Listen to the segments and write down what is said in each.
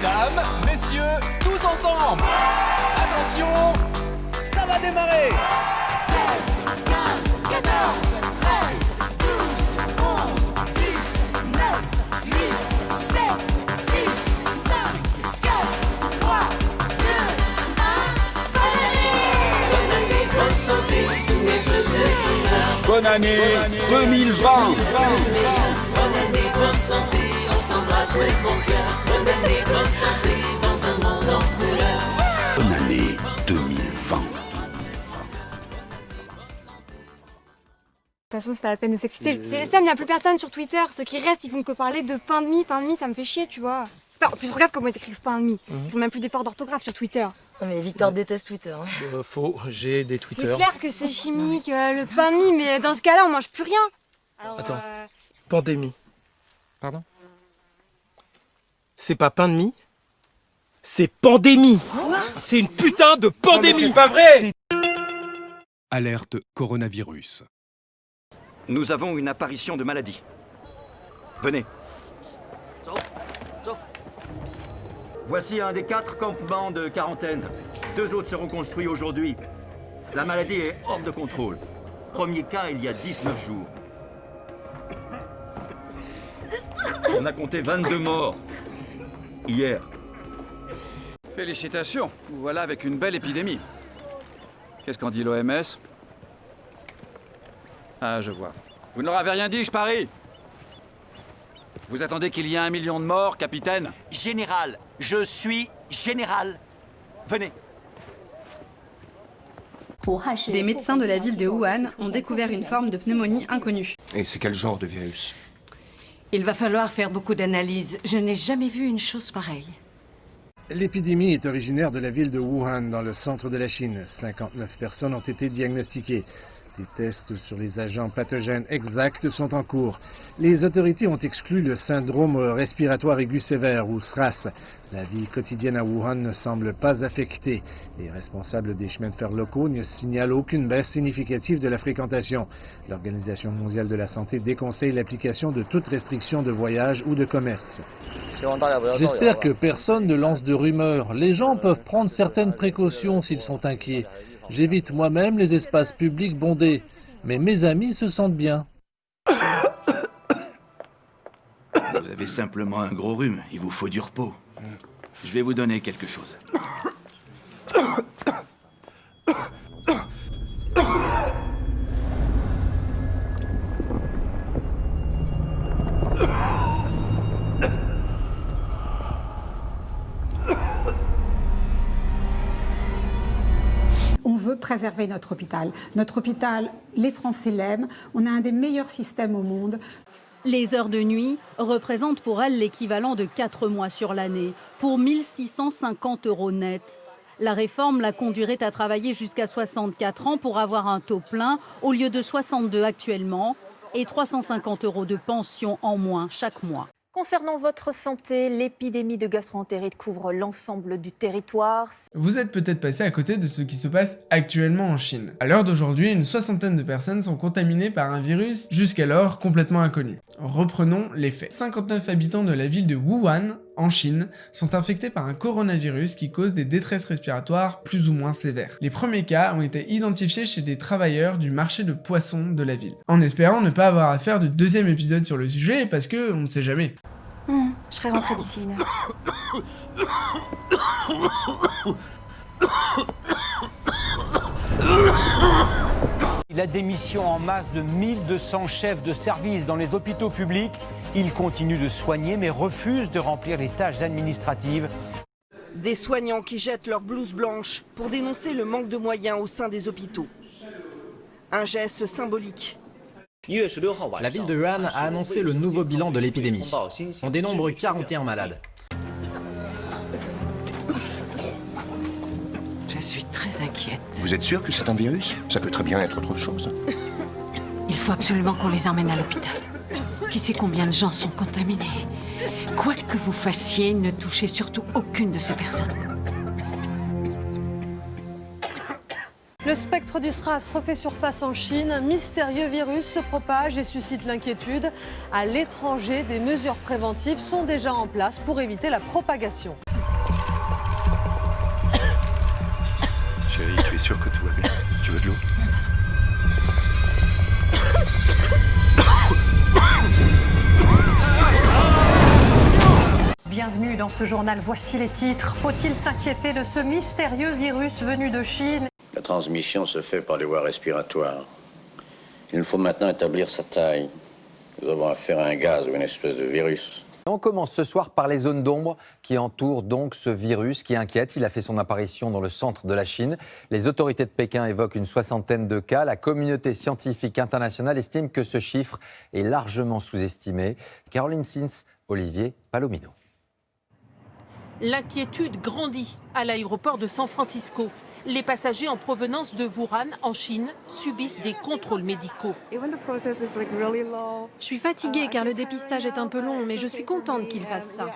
Mesdames, messieurs, tous ensemble. Attention, ça va démarrer. 16, 15, 14, 13, 12, 11, 10, 9, 8, 7, 6, 5, 4, 3, 2, 1, bonne année, bonne santé, tous mes vœux de bonheur. Bonne année 2020. Bonne année, bonne santé, on s'embrasse de bon cœur. Bonne année, bonne santé, dans un monde en couleur. Bonne année 2020. De toute façon, c'est pas la peine de s'exciter. C'est les seuls, il n'y a plus personne sur Twitter. Ceux qui restent, ils font que parler de pain de mie, ça me fait chier, tu vois. Putain, en plus, regarde comment ils écrivent pain de mie. Ils font même plus d'efforts d'orthographe sur Twitter. Non mais Victor déteste Twitter. Hein. Faux, j'ai des C'est Twitter. clair que c'est chimique, le pain de mie, mais dans ce cas-là, on mange plus rien. Alors, Attends. Pandémie. Pardon? C'est pas pain de mie, c'est pandémie. C'est une putain de pandémie. C'est pas vrai. Alerte coronavirus. Nous avons une apparition de maladie. Venez. Voici un des 4 campements de quarantaine. 2 autres seront construits aujourd'hui. La maladie est hors de contrôle. Premier cas il y a 19 jours. On a compté 22 morts. Hier. Félicitations, vous voilà avec une belle épidémie. Qu'est-ce qu'en dit l'OMS? Ah, je vois. Vous ne leur avez rien dit, je parie. Vous attendez qu'il y ait 1 million de morts, capitaine? Général, je suis général. Venez. Des médecins de la ville de Wuhan ont découvert une forme de pneumonie inconnue. Et c'est quel genre de virus? Il va falloir faire beaucoup d'analyses. Je n'ai jamais vu une chose pareille. L'épidémie est originaire de la ville de Wuhan, dans le centre de la Chine. 59 personnes ont été diagnostiquées. Des tests sur les agents pathogènes exacts sont en cours. Les autorités ont exclu le syndrome respiratoire aigu sévère, ou SRAS. La vie quotidienne à Wuhan ne semble pas affectée. Les responsables des chemins de fer locaux ne signalent aucune baisse significative de la fréquentation. L'Organisation mondiale de la santé déconseille l'application de toute restriction de voyage ou de commerce. J'espère que personne ne lance de rumeurs. Les gens peuvent prendre certaines précautions s'ils sont inquiets. J'évite moi-même les espaces publics bondés, mais mes amis se sentent bien. Vous avez simplement un gros rhume, il vous faut du repos. Je vais vous donner quelque chose. On veut préserver notre hôpital. Notre hôpital, les Français l'aiment. On a un des meilleurs systèmes au monde. Les heures de nuit représentent pour elle l'équivalent de 4 mois sur l'année, pour 1 650 € net. La réforme la conduirait à travailler jusqu'à 64 ans pour avoir un taux plein au lieu de 62 actuellement et 350 € de pension en moins chaque mois. Concernant votre santé, l'épidémie de gastro-entérite couvre l'ensemble du territoire. Vous êtes peut-être passé à côté de ce qui se passe actuellement en Chine. À l'heure d'aujourd'hui, une 60aine de personnes sont contaminées par un virus jusqu'alors complètement inconnu. Reprenons les faits. 59 habitants de la ville de Wuhan, en Chine, sont infectés par un coronavirus qui cause des détresses respiratoires plus ou moins sévères. Les premiers cas ont été identifiés chez des travailleurs du marché de poissons de la ville. En espérant ne pas avoir à faire de deuxième épisode sur le sujet parce que on ne sait jamais. Je serai rentrée d'ici 1 heure. La démission en masse de 1200 chefs de service dans les hôpitaux publics. Ils continuent de soigner mais refusent de remplir les tâches administratives. Des soignants qui jettent leur blouse blanche pour dénoncer le manque de moyens au sein des hôpitaux. Un geste symbolique. La ville de Wuhan a annoncé le nouveau bilan de l'épidémie. On dénombre 41 malades. Je suis très inquiète. Vous êtes sûr que c'est un virus? Ça peut très bien être autre chose. Il faut absolument qu'on les emmène à l'hôpital. Qui sait combien de gens sont contaminés? Quoi que vous fassiez, ne touchez surtout aucune de ces personnes. Le spectre du SRAS refait surface en Chine. Un mystérieux virus se propage et suscite l'inquiétude. À l'étranger, des mesures préventives sont déjà en place pour éviter la propagation. Tu es sûr que tout va bien? Tu veux de l'eau? Non, ça va. Bienvenue dans ce journal, voici les titres. Faut-il s'inquiéter de ce mystérieux virus venu de Chine? La transmission se fait par les voies respiratoires. Il nous faut maintenant établir sa taille. Nous avons affaire à un gaz ou une espèce de virus. On commence ce soir par les zones d'ombre qui entourent donc ce virus qui inquiète. Il a fait son apparition dans le centre de la Chine. Les autorités de Pékin évoquent une 60aine de cas. La communauté scientifique internationale estime que ce chiffre est largement sous-estimé. Caroline Sins, Olivier Palomino. L'inquiétude grandit à l'aéroport de San Francisco. Les passagers en provenance de Wuhan, en Chine, subissent des contrôles médicaux. Je suis fatiguée car le dépistage est un peu long, mais je suis contente qu'ils fassent ça.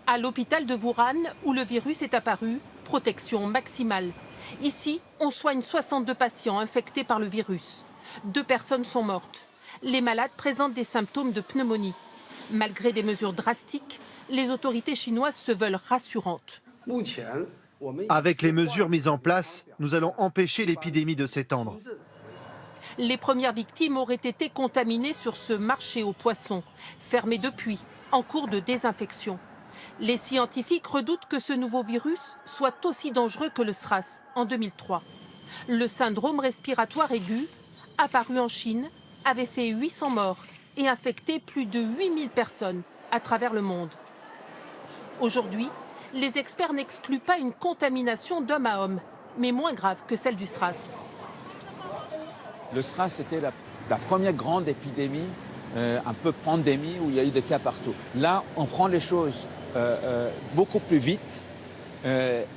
À l'hôpital de Wuhan, où le virus est apparu, protection maximale. Ici, on soigne 62 patients infectés par le virus. 2 personnes sont mortes. Les malades présentent des symptômes de pneumonie. Malgré des mesures drastiques, les autorités chinoises se veulent rassurantes. Avec les mesures mises en place, nous allons empêcher l'épidémie de s'étendre. Les premières victimes auraient été contaminées sur ce marché aux poissons, fermé depuis, en cours de désinfection. Les scientifiques redoutent que ce nouveau virus soit aussi dangereux que le SRAS en 2003. Le syndrome respiratoire aigu, apparu en Chine, avait fait 800 morts et infecté plus de 8000 personnes à travers le monde. Aujourd'hui, les experts n'excluent pas une contamination d'homme à homme, mais moins grave que celle du SRAS. Le SRAS, c'était la première grande épidémie, un peu pandémie, où il y a eu des cas partout. Là, on prend les choses beaucoup plus vite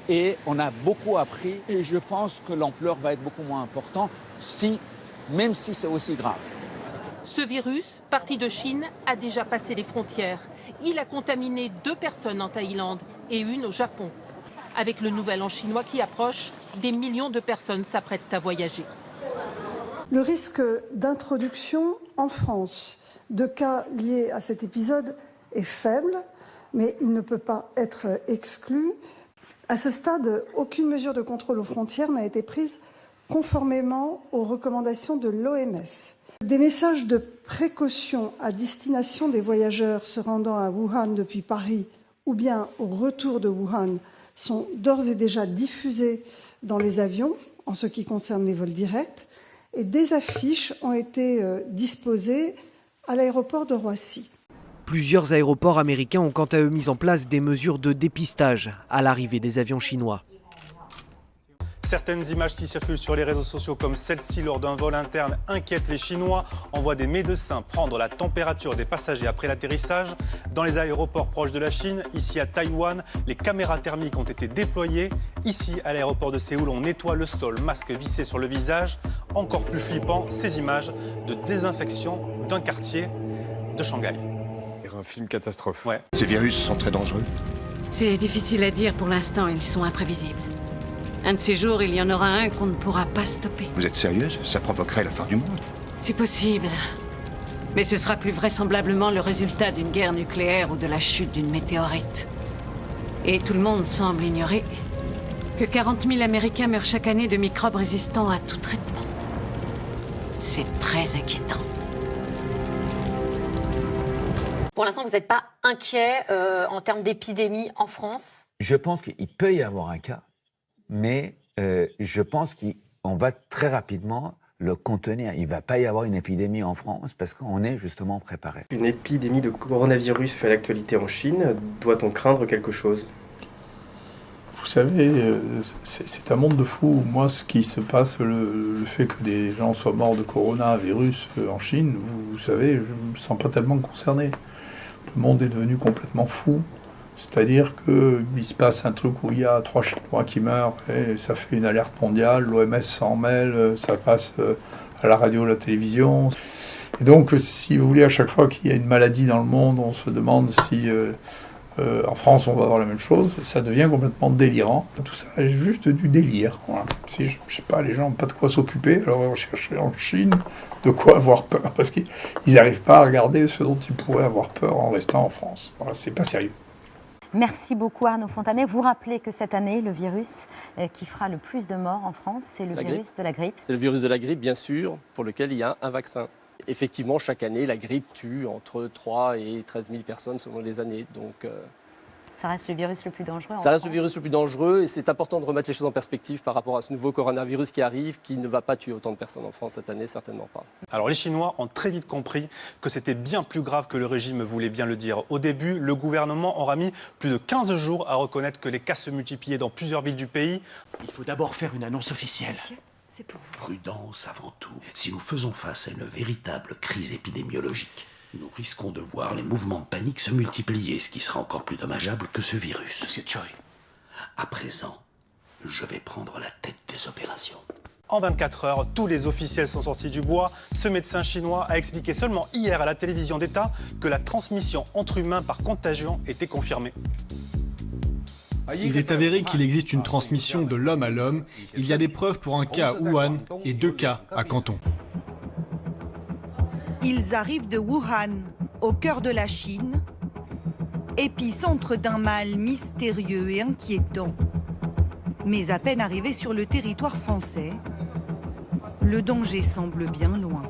et on a beaucoup appris. Et je pense que l'ampleur va être beaucoup moins importante, même si c'est aussi grave. Ce virus, parti de Chine, a déjà passé les frontières. Il a contaminé 2 personnes en Thaïlande et une au Japon. Avec le nouvel an chinois qui approche, des millions de personnes s'apprêtent à voyager. Le risque d'introduction en France de cas liés à cet épisode est faible, mais il ne peut pas être exclu. À ce stade, aucune mesure de contrôle aux frontières n'a été prise conformément aux recommandations de l'OMS. Des messages de précaution à destination des voyageurs se rendant à Wuhan depuis Paris ou bien au retour de Wuhan sont d'ores et déjà diffusés dans les avions en ce qui concerne les vols directs et des affiches ont été disposées à l'aéroport de Roissy. Plusieurs aéroports américains ont quant à eux mis en place des mesures de dépistage à l'arrivée des avions chinois. Certaines images qui circulent sur les réseaux sociaux comme celle-ci lors d'un vol interne inquiètent les Chinois. On voit des médecins prendre la température des passagers après l'atterrissage. Dans les aéroports proches de la Chine, ici à Taïwan, les caméras thermiques ont été déployées. Ici, à l'aéroport de Séoul, on nettoie le sol, masque vissé sur le visage. Encore plus flippant, ces images de désinfection d'un quartier de Shanghai. Un film catastrophe. Ouais. Ces virus sont très dangereux. C'est difficile à dire pour l'instant, ils sont imprévisibles. Un de ces jours, il y en aura un qu'on ne pourra pas stopper. Vous êtes sérieuse? Ça provoquerait la fin du monde. C'est possible. Mais ce sera plus vraisemblablement le résultat d'une guerre nucléaire ou de la chute d'une météorite. Et tout le monde semble ignorer que 40 000 Américains meurent chaque année de microbes résistants à tout traitement. C'est très inquiétant. Pour l'instant, vous n'êtes pas inquiet en termes d'épidémie en France? Je pense qu'il peut y avoir un cas. Mais je pense qu'on va très rapidement le contenir. Il ne va pas y avoir une épidémie en France parce qu'on est justement préparé. Une épidémie de coronavirus fait l'actualité en Chine. Doit-on craindre quelque chose? Vous savez, c'est un monde de fous. Moi, ce qui se passe, le fait que des gens soient morts de coronavirus en Chine, vous savez, je ne me sens pas tellement concerné. Le monde est devenu complètement fou. C'est-à-dire qu'il se passe un truc où il y a 3 Chinois qui meurent et ça fait une alerte mondiale, l'OMS s'en mêle, ça passe à la radio, à la télévision. Et donc, si vous voulez, à chaque fois qu'il y a une maladie dans le monde, on se demande si en France on va avoir la même chose, ça devient complètement délirant. Tout ça est juste du délire. Voilà. Si, je sais pas, les gens n'ont pas de quoi s'occuper, alors on va chercher en Chine de quoi avoir peur, parce qu'ils n'arrivent pas à regarder ce dont ils pourraient avoir peur en restant en France. Voilà, c'est pas sérieux. Merci beaucoup Arnaud Fontanet. Vous rappelez que cette année, le virus qui fera le plus de morts en France, c'est le virus de la grippe. C'est le virus de la grippe, bien sûr, pour lequel il y a un vaccin. Effectivement, chaque année, la grippe tue entre 3 et 13 000 personnes selon les années. Donc, ça reste le virus le plus dangereux. Ça reste le virus le plus dangereux et c'est important de remettre les choses en perspective par rapport à ce nouveau coronavirus qui arrive, qui ne va pas tuer autant de personnes en France cette année, certainement pas. Alors les Chinois ont très vite compris que c'était bien plus grave que le régime voulait bien le dire. Au début, le gouvernement aura mis plus de 15 jours à reconnaître que les cas se multipliaient dans plusieurs villes du pays. Il faut d'abord faire une annonce officielle. Monsieur, c'est pour vous. Prudence avant tout. Si nous faisons face à une véritable crise épidémiologique, nous risquons de voir les mouvements de panique se multiplier, ce qui sera encore plus dommageable que ce virus. Monsieur Choi. À présent, je vais prendre la tête des opérations. En 24 heures, tous les officiels sont sortis du bois. Ce médecin chinois a expliqué seulement hier à la télévision d'État que la transmission entre humains par contagion était confirmée. Il est avéré qu'il existe une transmission de l'homme à l'homme. Il y a des preuves pour un cas à Wuhan et 2 cas à Canton. Ils arrivent de Wuhan, au cœur de la Chine, épicentre d'un mal mystérieux et inquiétant. Mais à peine arrivés sur le territoire français, le danger semble bien loin.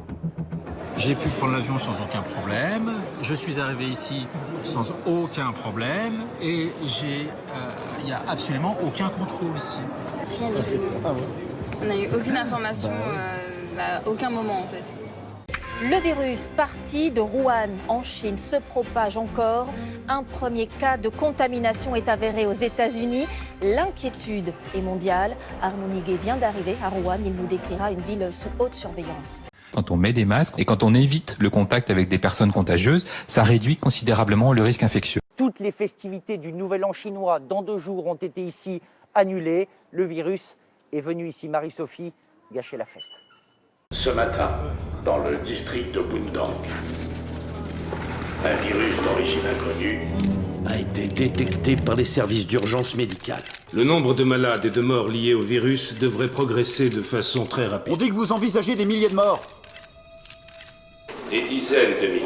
J'ai pu prendre l'avion sans aucun problème, je suis arrivé ici sans aucun problème et il n'y a absolument aucun contrôle ici. Rien du tout. On n'a eu aucune information à aucun moment en fait. Le virus parti de Wuhan en Chine se propage encore. Un premier cas de contamination est avéré aux États-Unis. L'inquiétude est mondiale. Arnaud Niguet vient d'arriver à Wuhan. Il nous décrira une ville sous haute surveillance. Quand on met des masques et quand on évite le contact avec des personnes contagieuses, ça réduit considérablement le risque infectieux. Toutes les festivités du Nouvel An chinois dans 2 jours ont été ici annulées. Le virus est venu ici, Marie-Sophie, gâcher la fête. Ce matin, dans le district de Bundang, un virus d'origine inconnue a été détecté par les services d'urgence médicale. Le nombre de malades et de morts liés au virus devrait progresser de façon très rapide. On dit que vous envisagez des milliers de morts. Des dizaines de milliers.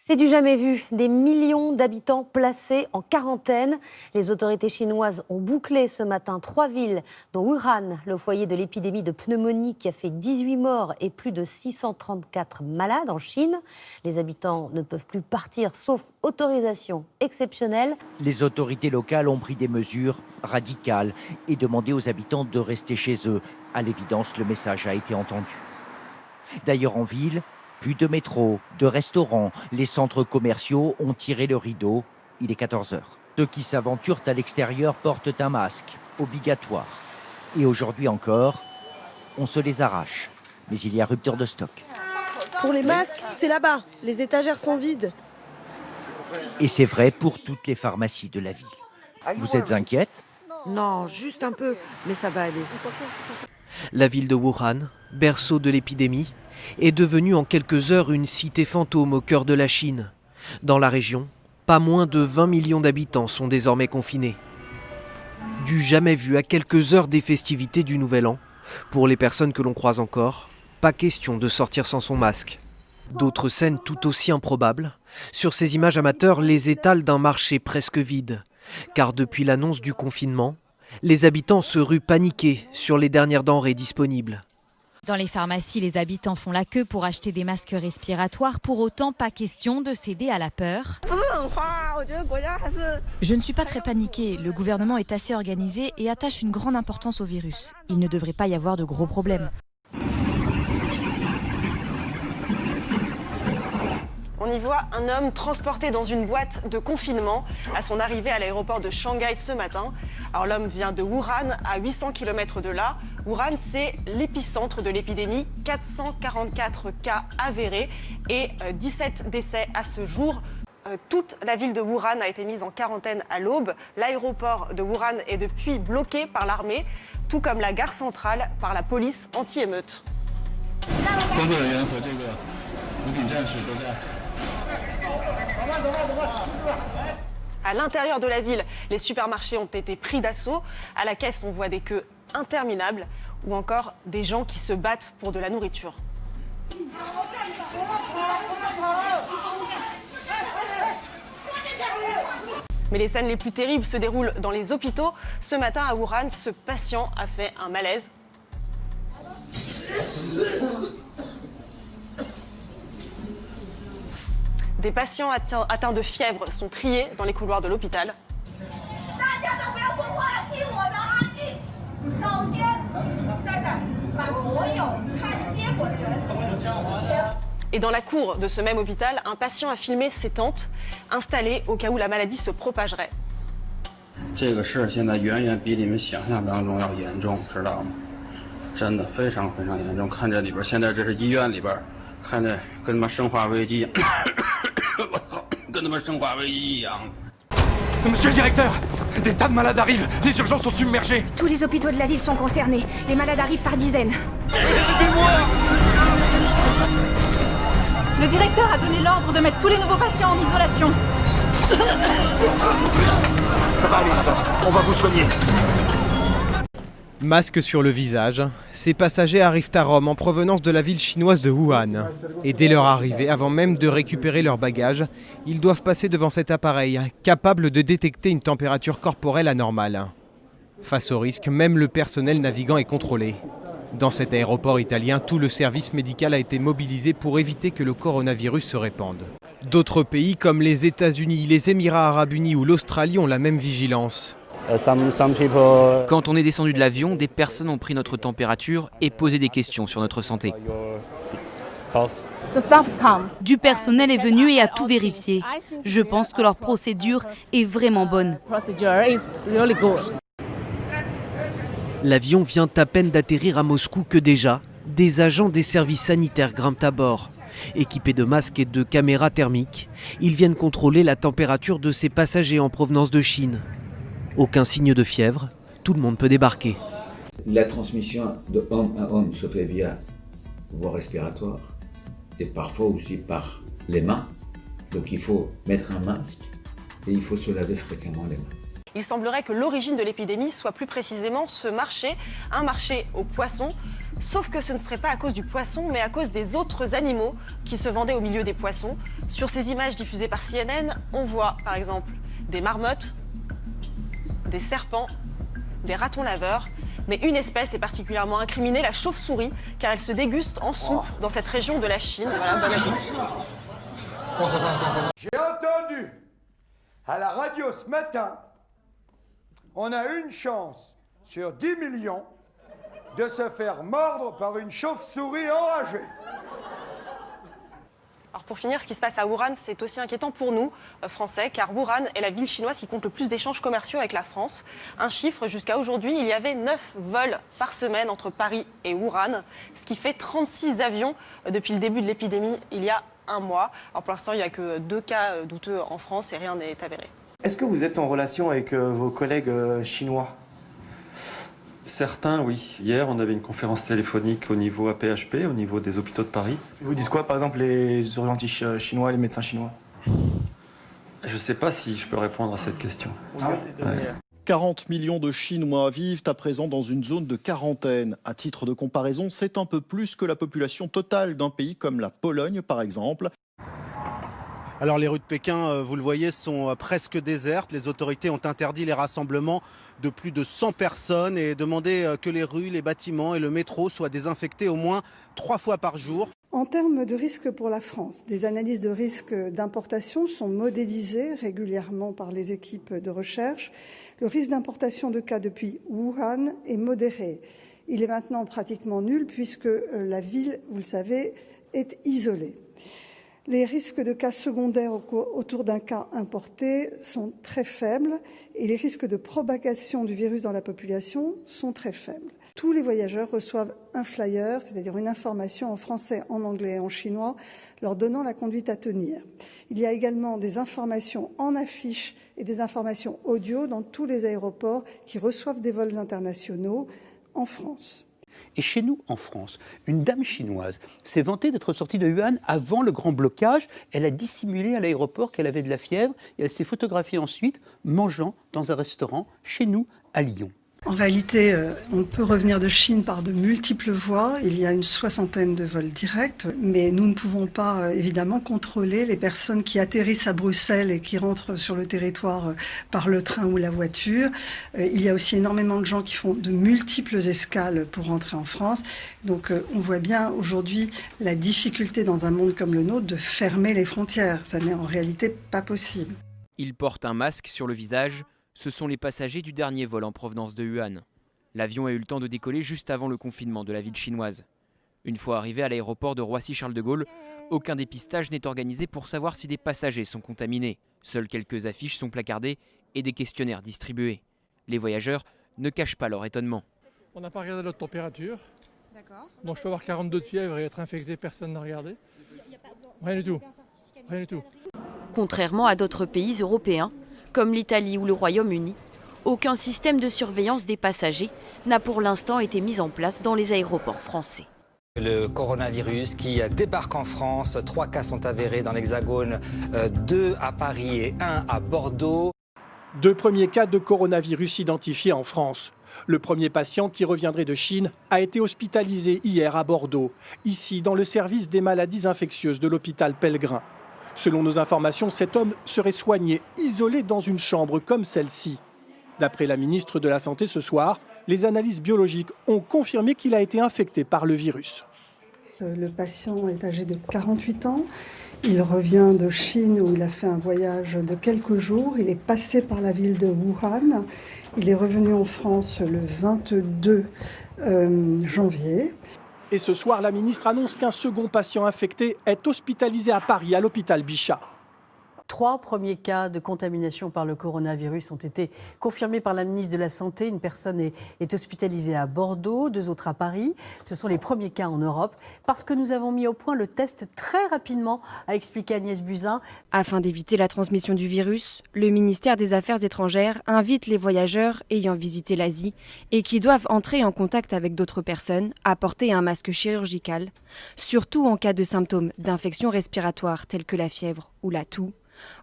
C'est du jamais vu, des millions d'habitants placés en quarantaine. Les autorités chinoises ont bouclé ce matin 3 villes, dont Wuhan, le foyer de l'épidémie de pneumonie qui a fait 18 morts et plus de 634 malades en Chine. Les habitants ne peuvent plus partir sauf autorisation exceptionnelle. Les autorités locales ont pris des mesures radicales et demandé aux habitants de rester chez eux. À l'évidence, le message a été entendu. D'ailleurs, en ville, plus de métro, de restaurants, les centres commerciaux ont tiré le rideau. Il est 14 h. Ceux qui s'aventurent à l'extérieur portent un masque, obligatoire. Et aujourd'hui encore, on se les arrache. Mais il y a rupture de stock. Pour les masques, c'est là-bas. Les étagères sont vides. Et c'est vrai pour toutes les pharmacies de la ville. Vous êtes inquiète ? Non, juste un peu, mais ça va aller. La ville de Wuhan, berceau de l'épidémie, est devenue en quelques heures une cité fantôme au cœur de la Chine. Dans la région, pas moins de 20 millions d'habitants sont désormais confinés. Du jamais vu à quelques heures des festivités du Nouvel An, pour les personnes que l'on croise encore, pas question de sortir sans son masque. D'autres scènes tout aussi improbables. Sur ces images amateurs, les étals d'un marché presque vide. Car depuis l'annonce du confinement, les habitants se ruent paniqués sur les dernières denrées disponibles. Dans les pharmacies, les habitants font la queue pour acheter des masques respiratoires. Pour autant, pas question de céder à la peur. Je ne suis pas très paniquée. Le gouvernement est assez organisé et attache une grande importance au virus. Il ne devrait pas y avoir de gros problèmes. On y voit un homme transporté dans une boîte de confinement à son arrivée à l'aéroport de Shanghai ce matin. Alors l'homme vient de Wuhan, à 800 km de là. Wuhan, c'est l'épicentre de l'épidémie. 444 cas avérés et 17 décès à ce jour. Toute la ville de Wuhan a été mise en quarantaine à l'aube. L'aéroport de Wuhan est depuis bloqué par l'armée, tout comme la gare centrale par la police anti-émeute. À l'intérieur de la ville, les supermarchés ont été pris d'assaut. À la caisse, on voit des queues interminables ou encore des gens qui se battent pour de la nourriture. Mais les scènes les plus terribles se déroulent dans les hôpitaux. Ce matin à Wuhan, ce patient a fait un malaise. Des patients atteints de fièvre sont triés dans les couloirs de l'hôpital. Et dans la cour de ce même hôpital, un patient a filmé ses tentes installées au cas où la maladie se propagerait. 这个事现在远远比你们想象当中要严重，知道吗？真的非常非常严重。看这里边，现在这是医院里边，看着跟他妈生化危机，我操，跟他妈生化危机一样。 Monsieur le directeur, des tas de malades arrivent, les urgences sont submergées. Tous les hôpitaux de la ville sont concernés, les malades arrivent par dizaines. Le directeur a donné l'ordre de mettre tous les nouveaux patients en isolation. Ça va aller, madame, on va vous soigner. Masque sur le visage, ces passagers arrivent à Rome en provenance de la ville chinoise de Wuhan. Et dès leur arrivée, avant même de récupérer leurs bagages, ils doivent passer devant cet appareil, capable de détecter une température corporelle anormale. Face au risque, même le personnel navigant est contrôlé. Dans cet aéroport italien, tout le service médical a été mobilisé pour éviter que le coronavirus se répande. D'autres pays comme les États-Unis, les Émirats arabes unis ou l'Australie ont la même vigilance. Quand on est descendu de l'avion, des personnes ont pris notre température et posé des questions sur notre santé. Du personnel est venu et a tout vérifié. Je pense que leur procédure est vraiment bonne. L'avion vient à peine d'atterrir à Moscou que déjà, des agents des services sanitaires grimpent à bord. Équipés de masques et de caméras thermiques, ils viennent contrôler la température de ces passagers en provenance de Chine. Aucun signe de fièvre, tout le monde peut débarquer. La transmission de homme à homme se fait via voie respiratoire et parfois aussi par les mains. Donc il faut mettre un masque et il faut se laver fréquemment les mains. Il semblerait que l'origine de l'épidémie soit plus précisément ce marché, un marché aux poissons. Sauf que ce ne serait pas à cause du poisson, mais à cause des autres animaux qui se vendaient au milieu des poissons. Sur ces images diffusées par CNN, on voit par exemple des marmottes, des serpents, des ratons laveurs. Mais une espèce est particulièrement incriminée, la chauve-souris, car elle se déguste en soupe dans cette région de la Chine. Voilà, bon appétit. J'ai entendu à la radio ce matin, on a une chance sur 10 millions de se faire mordre par une chauve-souris enragée. Alors pour finir, ce qui se passe à Wuhan, c'est aussi inquiétant pour nous, Français, car Wuhan est la ville chinoise qui compte le plus d'échanges commerciaux avec la France. Un chiffre, jusqu'à aujourd'hui, il y avait 9 vols par semaine entre Paris et Wuhan, ce qui fait 36 avions depuis le début de l'épidémie, il y a un mois. Alors pour l'instant, il n'y a que 2 cas douteux en France et rien n'est avéré. Est-ce que vous êtes en relation avec vos collègues chinois ? Certains, oui. Hier, on avait une conférence téléphonique au niveau APHP, au niveau des hôpitaux de Paris. Ils vous disent quoi, par exemple, les urgentistes chinois, les médecins chinois ? Je ne sais pas si je peux répondre à cette question. Ouais. 40 millions de Chinois vivent à présent dans une zone de quarantaine. À titre de comparaison, c'est un peu plus que la population totale d'un pays comme la Pologne, par exemple. Alors les rues de Pékin, vous le voyez, sont presque désertes. Les autorités ont interdit les rassemblements de plus de 100 personnes et demandé que les rues, les bâtiments et le métro soient désinfectés au moins 3 fois par jour. En termes de risque pour la France, des analyses de risque d'importation sont modélisées régulièrement par les équipes de recherche. Le risque d'importation de cas depuis Wuhan est modéré. Il est maintenant pratiquement nul puisque la ville, vous le savez, est isolée. Les risques de cas secondaires autour d'un cas importé sont très faibles et les risques de propagation du virus dans la population sont très faibles. Tous les voyageurs reçoivent un flyer, c'est-à-dire une information en français, en anglais et en chinois, leur donnant la conduite à tenir. Il y a également des informations en affiches et des informations audio dans tous les aéroports qui reçoivent des vols internationaux en France. Et chez nous, en France, une dame chinoise s'est vantée d'être sortie de Wuhan avant le grand blocage. Elle a dissimulé à l'aéroport qu'elle avait de la fièvre et elle s'est photographiée ensuite mangeant dans un restaurant chez nous à Lyon. En réalité, on peut revenir de Chine par de multiples voies. Il y a une 60aine de vols directs, mais nous ne pouvons pas évidemment contrôler les personnes qui atterrissent à Bruxelles et qui rentrent sur le territoire par le train ou la voiture. Il y a aussi énormément de gens qui font de multiples escales pour rentrer en France. Donc on voit bien aujourd'hui la difficulté dans un monde comme le nôtre de fermer les frontières. Ça n'est en réalité pas possible. Ils portent un masque sur le visage. Ce sont les passagers du dernier vol en provenance de Wuhan. L'avion a eu le temps de décoller juste avant le confinement de la ville chinoise. Une fois arrivé à l'aéroport de Roissy-Charles de Gaulle, aucun dépistage n'est organisé pour savoir si des passagers sont contaminés. Seules quelques affiches sont placardées et des questionnaires distribués. Les voyageurs ne cachent pas leur étonnement. On n'a pas regardé notre température. D'accord. Donc je peux avoir 42 de fièvre et être infecté, personne n'a regardé. Rien du tout. Rien du tout. Contrairement à d'autres pays européens, comme l'Italie ou le Royaume-Uni, aucun système de surveillance des passagers n'a pour l'instant été mis en place dans les aéroports français. Le coronavirus qui débarque en France, 3 cas sont avérés dans l'Hexagone, 2 à Paris et 1 à Bordeaux. 2 premiers cas de coronavirus identifiés en France. Le premier patient qui reviendrait de Chine a été hospitalisé hier à Bordeaux, ici dans le service des maladies infectieuses de l'hôpital Pellegrin. Selon nos informations, cet homme serait soigné, isolé dans une chambre comme celle-ci. D'après la ministre de la Santé ce soir, les analyses biologiques ont confirmé qu'il a été infecté par le virus. Le patient est âgé de 48 ans. Il revient de Chine où il a fait un voyage de quelques jours. Il est passé par la ville de Wuhan. Il est revenu en France le 22 janvier. Et ce soir, la ministre annonce qu'un second patient infecté est hospitalisé à Paris, à l'hôpital Bichat. 3 premiers cas de contamination par le coronavirus ont été confirmés par la ministre de la Santé. Une personne est hospitalisée à Bordeaux, 2 autres à Paris. Ce sont les premiers cas en Europe parce que nous avons mis au point le test très rapidement, a expliqué Agnès Buzyn. Afin d'éviter la transmission du virus, le ministère des Affaires étrangères invite les voyageurs ayant visité l'Asie et qui doivent entrer en contact avec d'autres personnes à porter un masque chirurgical, surtout en cas de symptômes d'infection respiratoire tels que la fièvre ou la toux.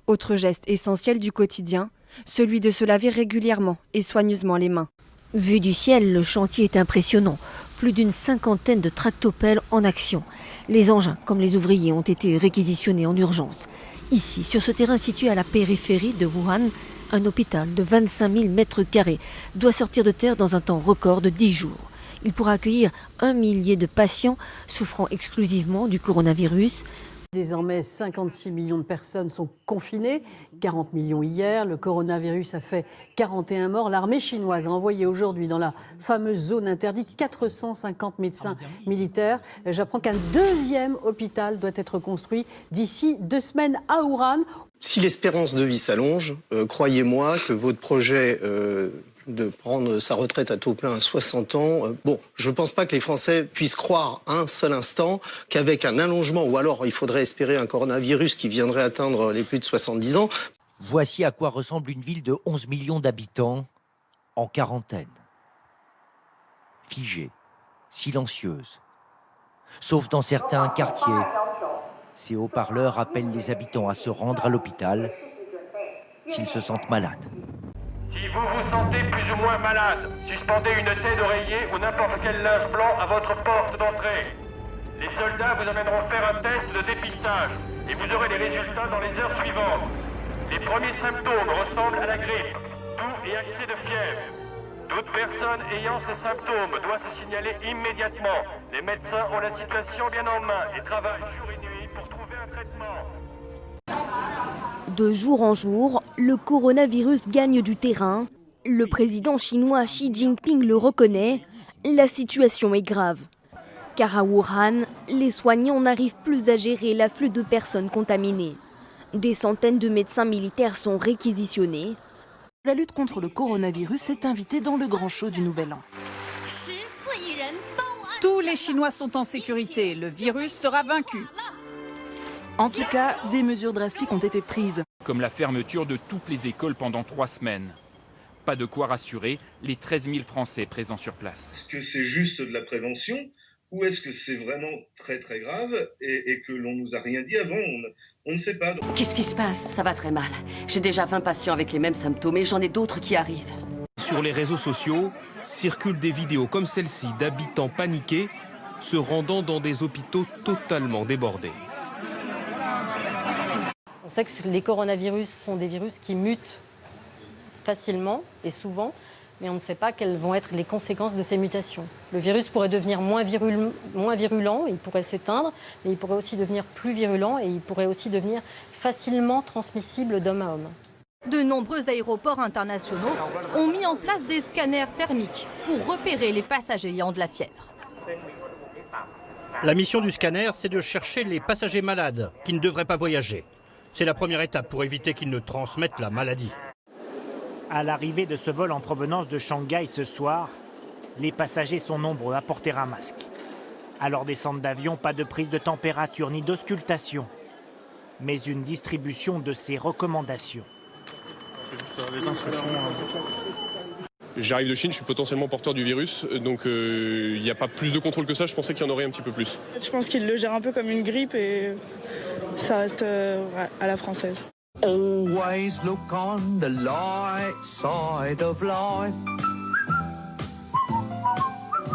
Autre geste essentiel du quotidien, celui de se laver régulièrement et soigneusement les mains. Vu du ciel, le chantier est impressionnant. Plus d'une 50aine de tractopelles en action. Les engins, comme les ouvriers, ont été réquisitionnés en urgence. Ici, sur ce terrain situé à la périphérie de Wuhan, un hôpital de 25 000 mètres carrés doit sortir de terre dans un temps record de 10 jours. Il pourra accueillir 1 millier de patients souffrant exclusivement du coronavirus. Désormais, 56 millions de personnes sont confinées, 40 millions hier. Le coronavirus a fait 41 morts. L'armée chinoise a envoyé aujourd'hui dans la fameuse zone interdite 450 médecins militaires. J'apprends qu'un 2e hôpital doit être construit d'ici 2 semaines à Wuhan. Si l'espérance de vie s'allonge, croyez-moi que votre projet de prendre sa retraite à taux plein à 60 ans, je ne pense pas que les Français puissent croire un seul instant qu'avec un allongement, ou alors il faudrait espérer un coronavirus qui viendrait atteindre les plus de 70 ans. Voici à quoi ressemble une ville de 11 millions d'habitants en quarantaine. Figée, silencieuse. Sauf dans certains quartiers. Ces haut-parleurs appellent les habitants à se rendre à l'hôpital s'ils se sentent malades. Si vous vous sentez plus ou moins malade, suspendez une tête d'oreiller ou n'importe quel linge blanc à votre porte d'entrée. Les soldats vous amèneront faire un test de dépistage et vous aurez les résultats dans les heures suivantes. Les premiers symptômes ressemblent à la grippe, toux et accès de fièvre. Toute personne ayant ces symptômes doit se signaler immédiatement. Les médecins ont la situation bien en main et travaillent jour et nuit pour trouver un traitement. De jour en jour, le coronavirus gagne du terrain. Le président chinois Xi Jinping le reconnaît. La situation est grave. Car à Wuhan, les soignants n'arrivent plus à gérer l'afflux de personnes contaminées. Des centaines de médecins militaires sont réquisitionnés. La lutte contre le coronavirus est invitée dans le grand show du Nouvel An. Tous les Chinois sont en sécurité. Le virus sera vaincu. En tout cas, des mesures drastiques ont été prises. Comme la fermeture de toutes les écoles pendant 3 semaines. Pas de quoi rassurer les 13 000 Français présents sur place. Est-ce que c'est juste de la prévention ou est-ce que c'est vraiment très très grave et que l'on nous a rien dit avant? On ne sait pas. Qu'est-ce qui se passe? Ça va très mal. J'ai déjà 20 patients avec les mêmes symptômes et j'en ai d'autres qui arrivent. Sur les réseaux sociaux, circulent des vidéos comme celle-ci d'habitants paniqués se rendant dans des hôpitaux totalement débordés. On sait que les coronavirus sont des virus qui mutent facilement et souvent, mais on ne sait pas quelles vont être les conséquences de ces mutations. Le virus pourrait devenir moins virulent, il pourrait s'éteindre, mais il pourrait aussi devenir plus virulent et il pourrait aussi devenir facilement transmissible d'homme à homme. De nombreux aéroports internationaux ont mis en place des scanners thermiques pour repérer les passagers ayant de la fièvre. La mission du scanner, c'est de chercher les passagers malades qui ne devraient pas voyager. C'est la première étape pour éviter qu'ils ne transmettent la maladie. À l'arrivée de ce vol en provenance de Shanghai ce soir, les passagers sont nombreux à porter un masque. À leur descente d'avion, pas de prise de température ni d'auscultation, mais une distribution de ces recommandations. Les instructions. J'arrive de Chine, je suis potentiellement porteur du virus, donc il n'y a pas plus de contrôle que ça, je pensais qu'il y en aurait un petit peu plus. Je pense qu'ils le gèrent un peu comme une grippe et ça reste à la française. Always look on the light side of life.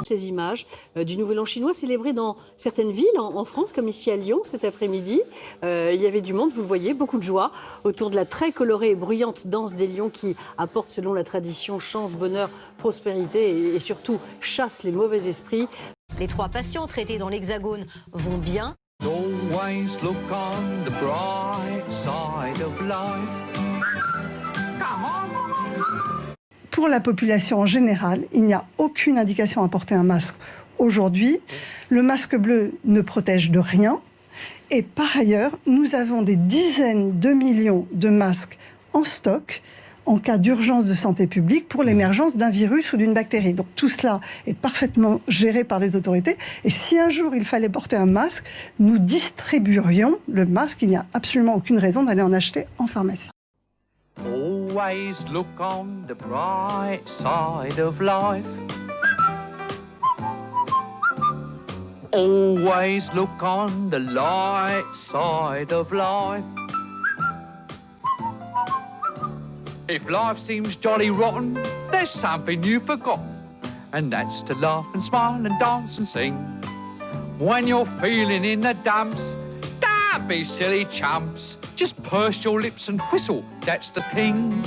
Ces images du Nouvel An chinois célébrées dans certaines villes en France, comme ici à Lyon cet après-midi. Il y avait du monde, vous le voyez, beaucoup de joie autour de la très colorée et bruyante danse des lions qui apporte, selon la tradition, chance, bonheur, prospérité et surtout chasse les mauvais esprits. Les 3 patients traités dans l'Hexagone vont bien. Always look on the bright side of life. Come on. Pour la population en général, il n'y a aucune indication à porter un masque aujourd'hui. Le masque bleu ne protège de rien. Et par ailleurs, nous avons des dizaines de millions de masques en stock en cas d'urgence de santé publique pour l'émergence d'un virus ou d'une bactérie. Donc tout cela est parfaitement géré par les autorités. Et si un jour il fallait porter un masque, nous distribuerions le masque. Il n'y a absolument aucune raison d'aller en acheter en pharmacie. Always look on the bright side of life. Always look on the light side of life. If life seems jolly rotten, there's something you've forgotten, and that's to laugh and smile and dance and sing. When you're feeling in the dumps, don't be silly chumps. Just purse your lips and whistle, that's the thing.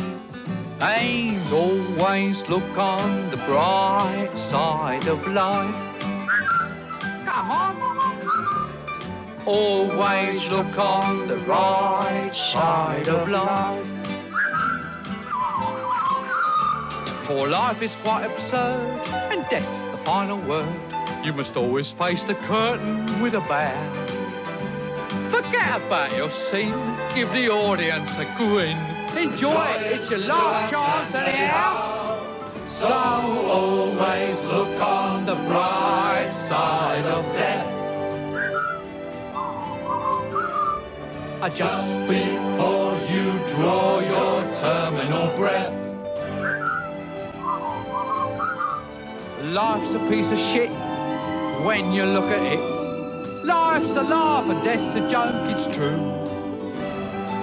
And always look on the bright side of life. Come on. Always look on the right side of life. For life is quite absurd, and death's the final word. You must always face the curtain with a bow. Forget about your scene, give the audience a grin. Enjoy it, it's your last chance anyhow. So always look on the bright side of death. Just before you draw your terminal breath. Life's a piece of shit when you look at it. Life's a laugh and death's a joke, it's true.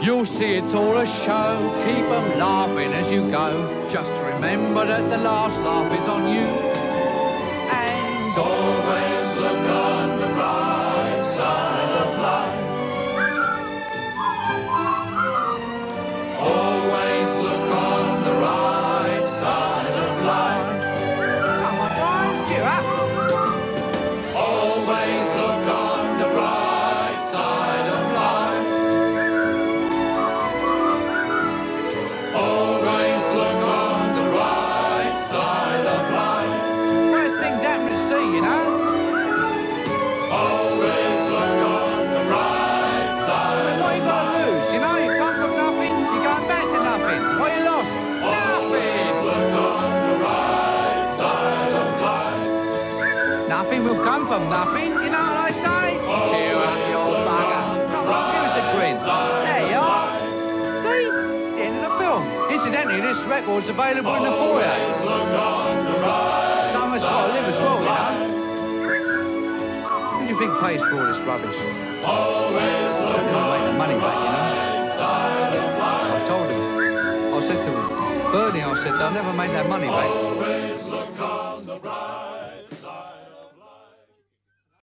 You'll see it's all a show, keep 'em laughing as you go. Just remember that the last laugh is on you. And always look on the bright side of life. Always look on the right side of life. Come on, Brian, cheer up. Always look on the bright side of life. Always look on the right side of life. First things happen to see, you know. Always look on the right side. What you got to lose? You know, you come from nothing, you're going back to nothing. What you lost? Nothing. Look on the right side of life. Nothing will come from nothing, you know what I say? Cheer up, you old bugger. Come on, give us a grin. There you are. See? It's the end of the film. Incidentally, this record's available in the foyer. Someone's got to live as well, you know. Who do you think pays for all this rubbish? Always look on make the money back, you know. I told him. I said to him, Bernie, I said, they'll never make that money back.